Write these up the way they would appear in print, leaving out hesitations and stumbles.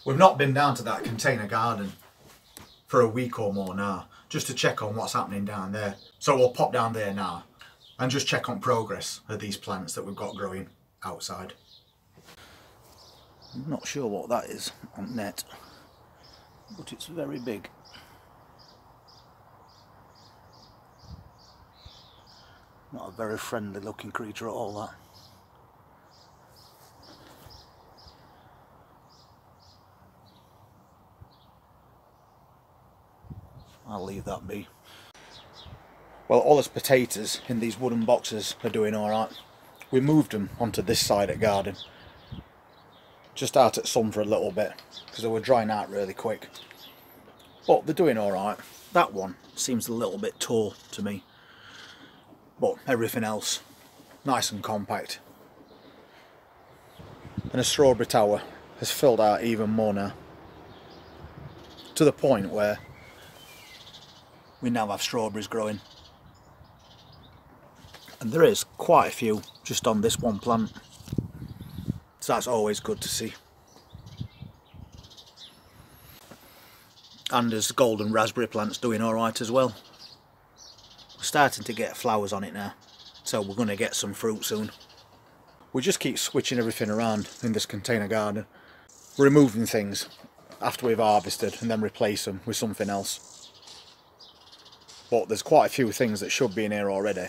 We've not been down to that container garden for a week or more now, just to check on what's happening down there. So we'll pop down there now and just check on progress of these plants that we've got growing outside. I'm not sure what that is on net, but it's very big. Not a very friendly looking creature at all, that. I'll leave that be. Well, all those potatoes in these wooden boxes are doing alright. We moved them onto this side of the garden, just out at sun for a little bit, because they were drying out really quick. But they're doing alright. That one seems a little bit tall to me, but everything else nice and compact. And the strawberry tower has filled out even more now, to the point where we now have strawberries growing. And there is quite a few just on this one plant, so that's always good to see. And there's the golden raspberry plants doing alright as well. We're starting to get flowers on it now, so we're going to get some fruit soon. We just keep switching everything around in this container garden, removing things after we've harvested and then replace them with something else. But there's quite a few things that should be in here already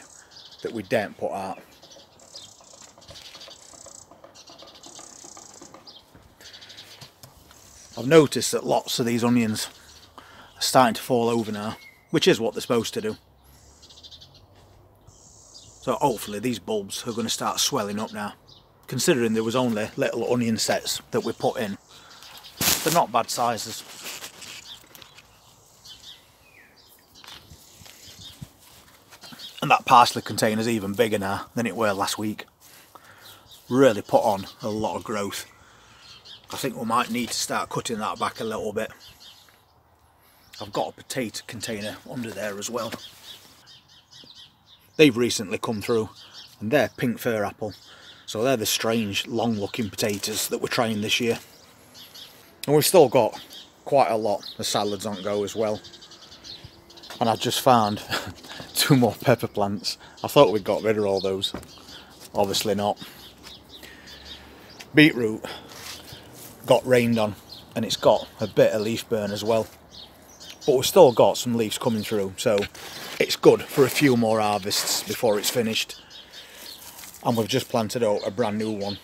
that we didn't put out. I've noticed that lots of these onions are starting to fall over now, which is what they're supposed to do. So hopefully these bulbs are going to start swelling up now. Considering there was only little onion sets that we put in, they're not bad sizes. And that parsley container is even bigger now than it were last week. Really put on a lot of growth. I think we might need to start cutting that back a little bit. I've got a potato container under there as well. They've recently come through, and they're pink fir apple. So they're the strange long looking potatoes that we're trying this year. And we've still got quite a lot of salads on go as well. And I just found 2 more pepper plants. I thought we'd got rid of all those. Obviously not. Beetroot got rained on, and it's got a bit of leaf burn as well. But we've still got some leaves coming through, so it's good for a few more harvests before it's finished. And we've just planted out a brand new one,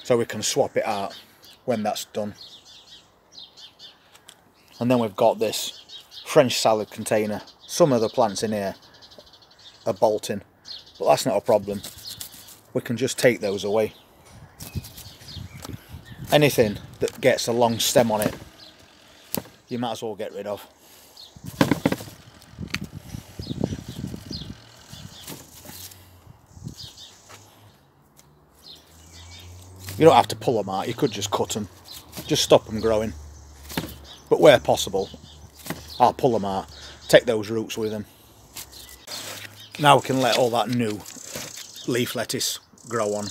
so we can swap it out when that's done. And then we've got this French salad container. Some of the plants in here are bolting, but that's not a problem. We can just take those away. Anything that gets a long stem on it, you might as well get rid of. You don't have to pull them out, you could just cut them. Just stop them growing. But where possible, I'll pull them out, take those roots with them. Now we can let all that new leaf lettuce grow on.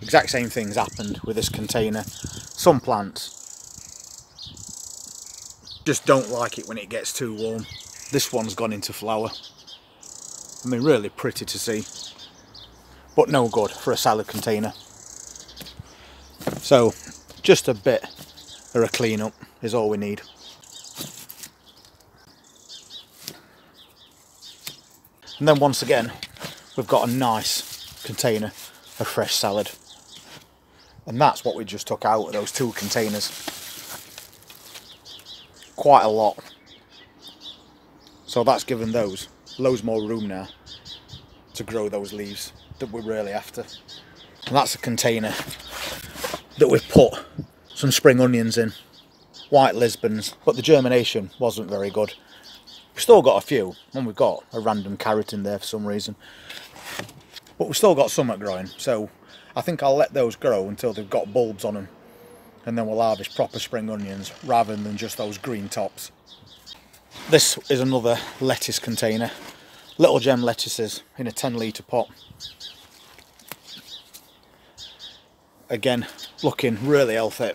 Exact same things happened with this container. Some plants just don't like it when it gets too warm. This one's gone into flower. I mean, really pretty to see, but no good for a salad container. So just a bit of a clean up is all we need. And then once again, we've got a nice container of fresh salad. And that's what we just took out of those 2 containers. Quite a lot. So that's given those loads more room now to grow those leaves that we're really after. And that's a container that we've put some spring onions in. White Lisbons, but the germination wasn't very good. We've still got a few, and we've got a random carrot in there for some reason. But we've still got some growing, so I think I'll let those grow until they've got bulbs on them, and then we'll harvest proper spring onions rather than just those green tops. This is another lettuce container. Little gem lettuces in a 10 litre pot. again, looking really healthy.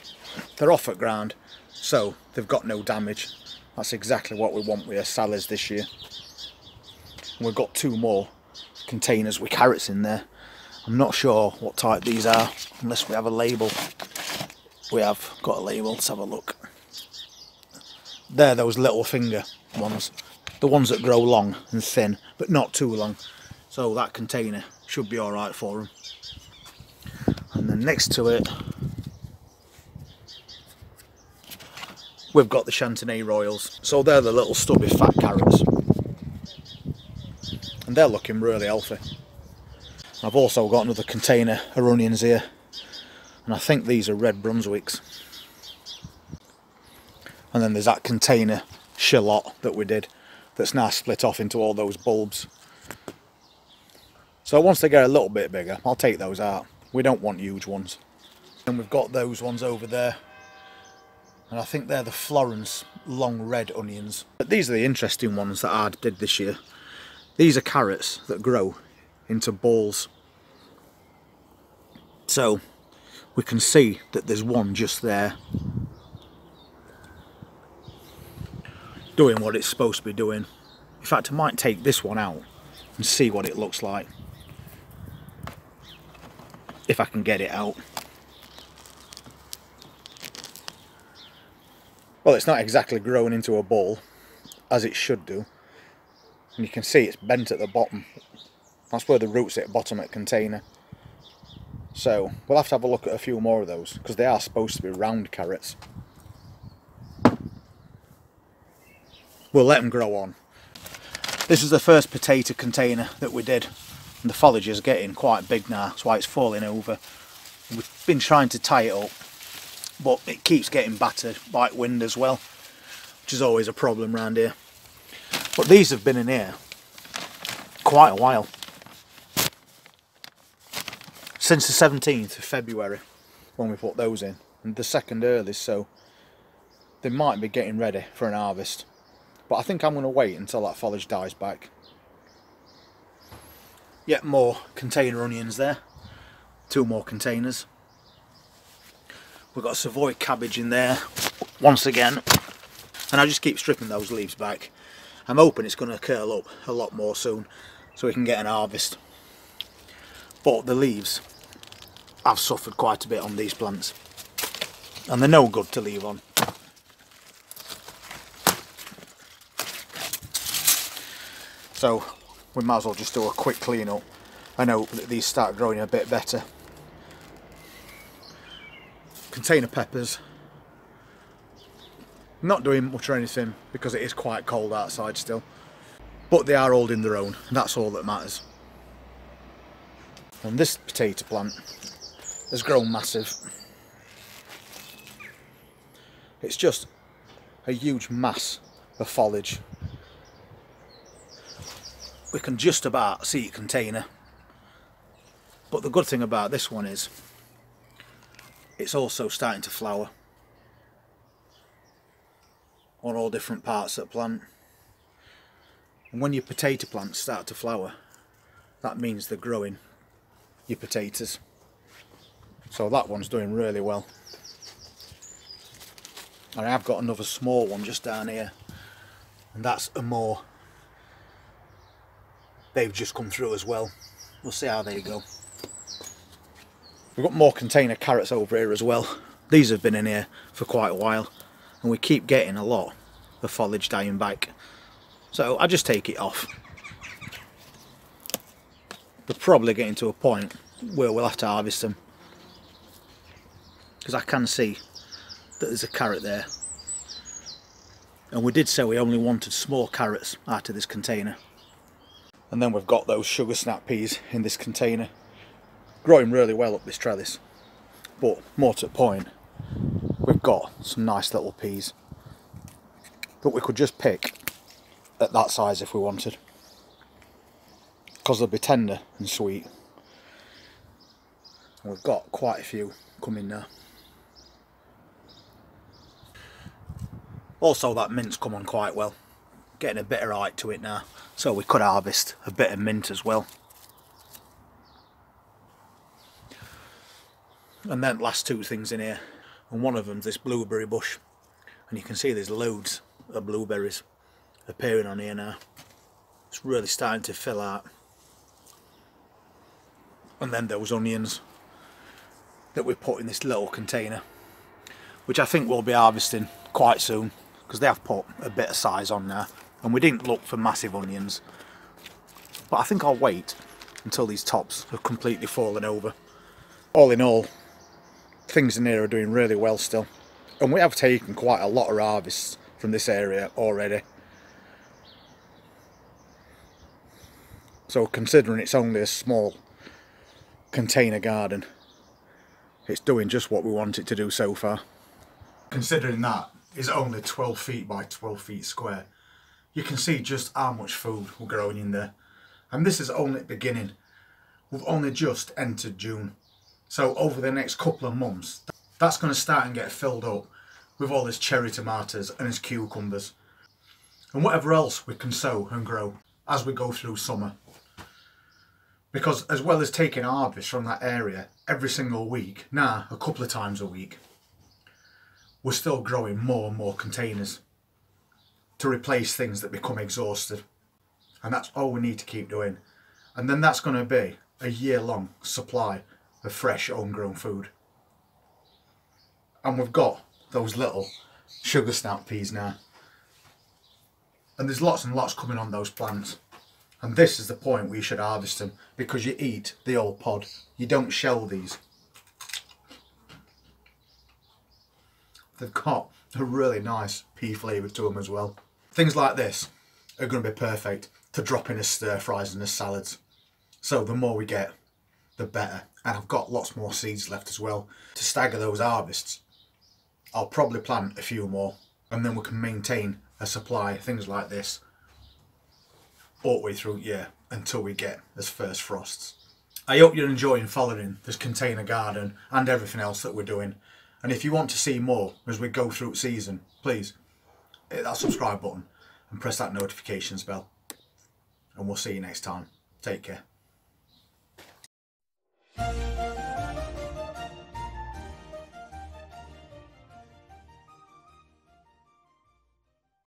They're off at ground, so they've got no damage. That's exactly what we want with our salads this year. And we've got 2 more containers with carrots in there. I'm not sure what type these are, unless we have a label. We have got a label, let's have a look. They're those little finger ones. The ones that grow long and thin, but not too long. So that container should be alright for them. And then next to it, we've got the Chantenay Royals. So they're the little stubby fat carrots. And they're looking really healthy. I've also got another container of onions here. And I think these are red Brunswicks. And then there's that container shallot that we did, that's now split off into all those bulbs. So once they get a little bit bigger, I'll take those out. We don't want huge ones. And we've got those ones over there. And I think they're the Florence long red onions. But these are the interesting ones that I did this year. These are carrots that grow into balls. So we can see that there's one just there, doing what it's supposed to be doing. In fact, I might take this one out and see what it looks like, if I can get it out. Well, it's not exactly growing into a ball as it should do, and you can see it's bent at the bottom. That's where the roots at the bottom of the container. So we'll have to have a look at a few more of those, because they are supposed to be round carrots. We'll let them grow on. This is the first potato container that we did, and the foliage is getting quite big now. That's why it's falling over. We've been trying to tie it up, but it keeps getting battered by wind as well, which is always a problem around here. But these have been in here quite a while, since the 17th of February when we put those in, and the 2nd early, so they might be getting ready for an harvest. But I think I'm going to wait until that foliage dies back. Yet more container onions there. 2 more containers. We've got Savoy cabbage in there once again. And I just keep stripping those leaves back. I'm hoping it's going to curl up a lot more soon, so we can get an harvest. But the leaves have suffered quite a bit on these plants, and they're no good to leave on. So we might as well just do a quick clean up and hope that these start growing a bit better. Container peppers, not doing much or anything because it is quite cold outside still, but they are holding their own, and that's all that matters. And this potato plant has grown massive. It's just a huge mass of foliage. We can just about see a container, but the good thing about this one is it's also starting to flower on all different parts of the plant. And when your potato plants start to flower, that means they're growing your potatoes. So that one's doing really well. And I've got another small one just down here, and that's a more. They've just come through as well. We'll see how they go. We've got more container carrots over here as well. These have been in here for quite a while, and we keep getting a lot of foliage dying back. So I just take it off. We're probably getting to a point where we'll have to harvest them, because I can see that there's a carrot there, and we did say we only wanted small carrots out of this container. And then we've got those sugar snap peas in this container, growing really well up this trellis. But more to the point, we've got some nice little peas that we could just pick at that size if we wanted, because they'll be tender and sweet. And we've got quite a few coming now. Also, that mint's come on quite well, getting a bit of height to it now, so we could harvest a bit of mint as well. And then last two things in here, and one of them's this blueberry bush, and you can see there's loads of blueberries appearing on here now. It's really starting to fill out. And then those onions that we put in this little container, which I think we'll be harvesting quite soon, because they have put a bit of size on there, and we didn't look for massive onions, but I think I'll wait until these tops have completely fallen over. All in all, things in here are doing really well still, and we have taken quite a lot of harvests from this area already. So considering it's only a small container garden, it's doing just what we want it to do so far. Considering that is only 12 feet by 12 feet square, you can see just how much food we're growing in there. And this is only the beginning. We've only just entered June. So over the next couple of months, that's going to start and get filled up with all this cherry tomatoes and this cucumbers. And whatever else we can sow and grow as we go through summer. Because as well as taking harvest from that area every single week, now a couple of times a week, we're still growing more and more containers to replace things that become exhausted. And that's all we need to keep doing. And then that's going to be a year-long supply of fresh homegrown food. And we've got those little sugar snap peas now. And there's lots and lots coming on those plants. And this is the point where you should harvest them, because you eat the old pod. You don't shell these. They've got a really nice pea flavour to them as well. Things like this are going to be perfect to drop in as stir fries and as salads. So the more we get, the better. And I've got lots more seeds left as well to stagger those harvests. I'll probably plant a few more, and then we can maintain a supply of things like this all the way through year until we get those first frosts. I hope you're enjoying following this container garden and everything else that we're doing. And if you want to see more as we go through season, please hit that subscribe button and press that notifications bell. And we'll see you next time. Take care.